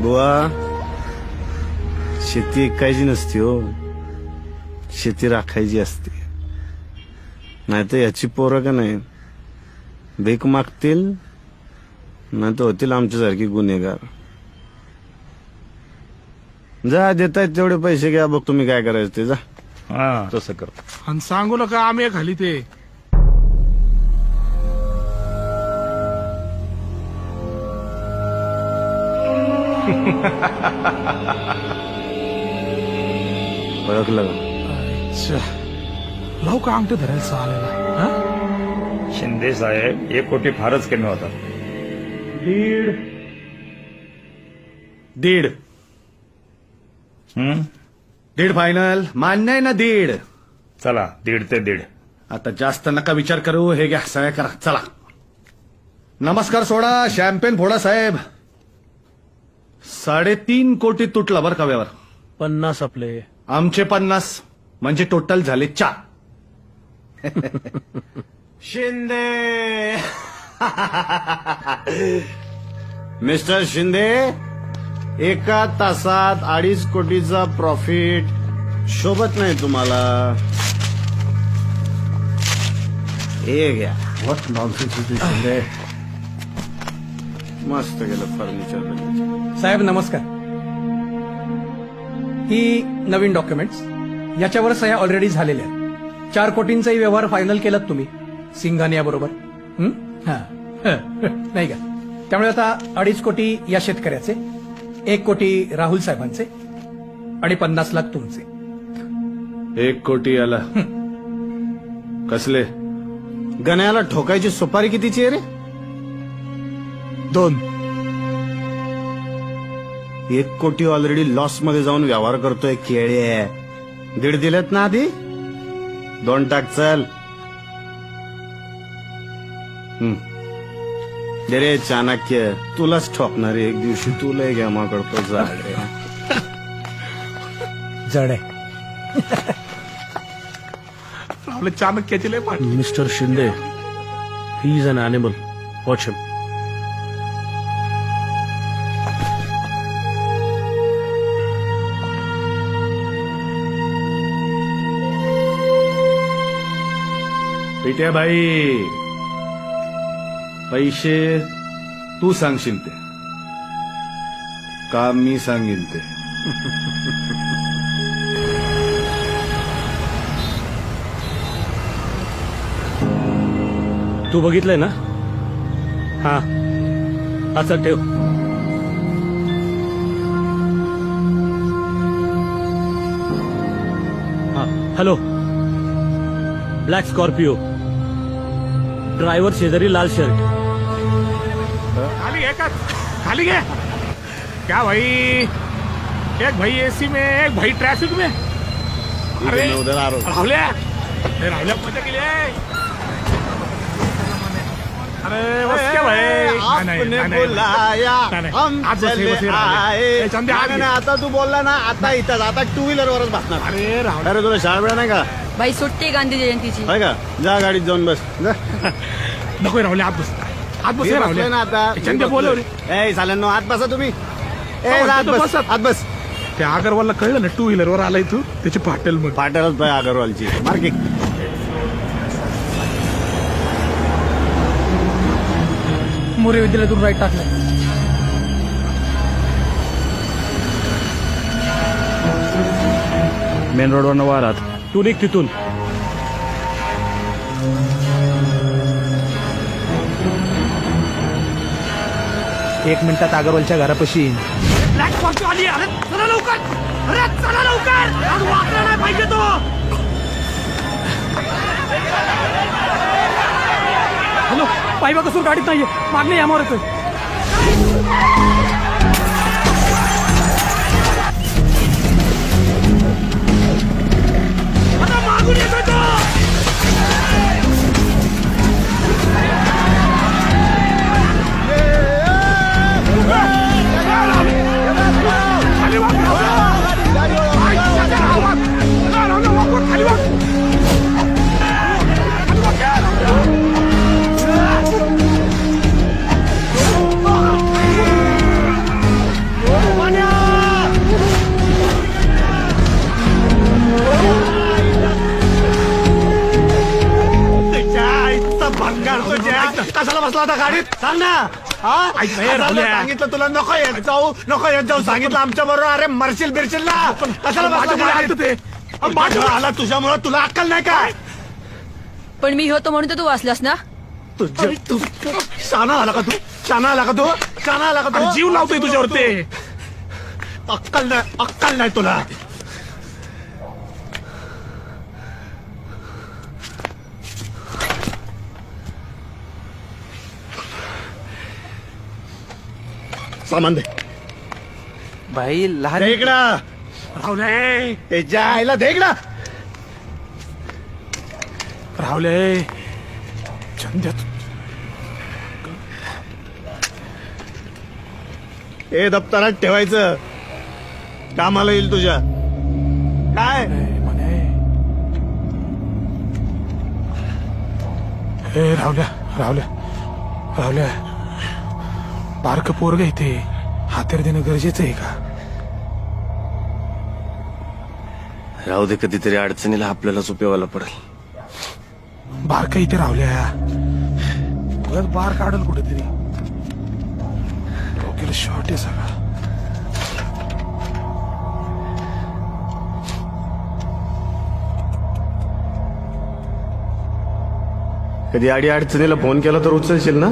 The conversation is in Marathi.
बुवा शेती ऐकायची नसती हो, शेती राखायची असते. नाही तर याची पोरं का नाही भीक मागतील, नाही तर होतील आमच्यासारखी गुन्हेगार. जा देतायत तेवढे पैसे घ्या, बघ तुम्ही काय करायचं ते. जा हा तसं कर. आणि सांगू नका आम्ही खाली ते ओळखलं का? लावू का अंगठे धरायला आलेला हा? शिंदे साहेब 1 कोटी फारच कमी होता. दीड हं? दीड फायनल मान्य आहे ना? दीड. चला 1.5 ते 1.5. आता जास्त नका विचार करू, हे घ्या सह्या करा. चला नमस्कार सोडा, शॅम्पेन फोडा साहेब. 3.5 कोटी तुटला बर का व्यवहार. 50 आपले. आमचे 50 म्हणजे टोटल झाले 4. शिंदे मिस्टर शिंदे, एका तासात 2.5 कोटीचा प्रॉफिट शोभत नाही तुम्हाला? हे घ्या. व्हॉट नॉनसेन्स इज दिस शिंदे. मस्त गेलं फर्निचर. साहेब नमस्कार. ही नवीन डॉक्युमेंट्स, याच्यावर सह्या ऑलरेडी झालेल्या आहेत. 4 कोटींचाही व्यवहार फायनल केलात तुम्ही सिंघानिया बरोबर. नाही का? त्यामुळे आता 2.5 कोटी या शेतकऱ्याचे, 1 कोटी राहुल साहेबांचे आणि 50 लाख तुमचे. 1 कोटी आला. कसले? गण्याला ठोकायची सुपारी कितीची आहे रे? 2. 1 कोटी ऑलरेडी लॉस मध्ये जाऊन व्यवहार करतोय. केळे 1.5 दिलेत ना आधी? 2 टाक चल. दे रे चाणक्य, तुलाच ठोकणार आहे एक दिवशी. तुला घ्या करतो झाड. जड आहे. आपले चाणक्याची लय पाठ. Mister Shinde, he is an animal. Watch him. पिट्या बाई, पैसे तू सांगशील ते, काम मी सांगेन ते. तू बघितलंय ना? हा असं ठेव. हा हॅलो. ब्लॅक स्कॉर्पिओ, ड्रायव्हर शेजारी लाल शर्ट. खाली घे का? खाली घे. क्या भाई, एक भाई एसी में, एक भाई ट्रैफिक में. अरे उधर आ रहा. राहुल्या, राहुल्या मजा केली आहे. अरे बस क्या भाई. आपने बुलाया हम चले आए. नाही, आता तू बोलला ना, आता इथं आता 2 व्हीलरवरच बसणार. अरे राहुल्या, अरे तुला शाळा वेळा नाही का? बाई सुट्टी गांधी जयंतीची. आहे का? जा गाडीत जाऊन बस. जा. नको राहुल्या, आत बस. आत बस मी राहुल्या. बसलोय ना आता. चंद्या बोलवली. ए साल्यांनो, आत बसा तुम्ही. हो, आत तिथं बस, बसत. आत बस. त्या अगरवालला कळलं ना 2 व्हीलरवर आलाय तू, त्याची पाटेल मग. पाट्यालाच पाय अगरवालची मार्किंग. मोरे विद्यालयातून राईट टाकलं. मेन रोडवर वारात. तू निघ तिथून. एक मिनिटात अगरवालच्या घरापाशी येईन. ब्लॅक स्कॉर्पिओ आली. अरे चला लवकर, अरे चला लवकर. आज वाकला नाही पाहिजे तो. हॅलो, पायबा कसून गाडीत नाहीये, मागणे यामावर येतोय. आता मागून येतोय तो. खाली वाक, खाली वाक. आता गाडीत सांग ना हा? ऐक ना, आता राहुल्या. सांगितलं तुला नको येत जाऊ सांगितलं आमच्या बरोबर अरे मरशील बिरशील ना कशाला बसला माझ्या गाडीत? ते माझ्या आला तुझ्यामुळे तुला अक्कल नाही काय पण मी होतो म्हणून तर तू वाचलास ना. तू शाना आला का तू शाना आला का तू शाना आला का अरे तू जीव लावतोय तुझ्यावर ते. अक्कल नाही तुला सामान दे भाई लहान दे इकडं राहुले त्याच्या आईला दे इकडं राहुले चंद्या हे दप्तरात ठेवायचं कामाला येईल तुझ्या काय म्हणे हे राहुल्या राहुल्या राहुल्या बारक पोरग इथे हातेर देणं गरजेचं आहे का? राहू दे, कधीतरी अडचणीला आपल्यालाच उपयोगाला पडेल. बारका इथे राहुल्या बघत बार काढल कुठेतरी डोक्याला शॉर्ट आहे सगळा. कधी अडी अडचणीला फोन केला तर उचलशील ना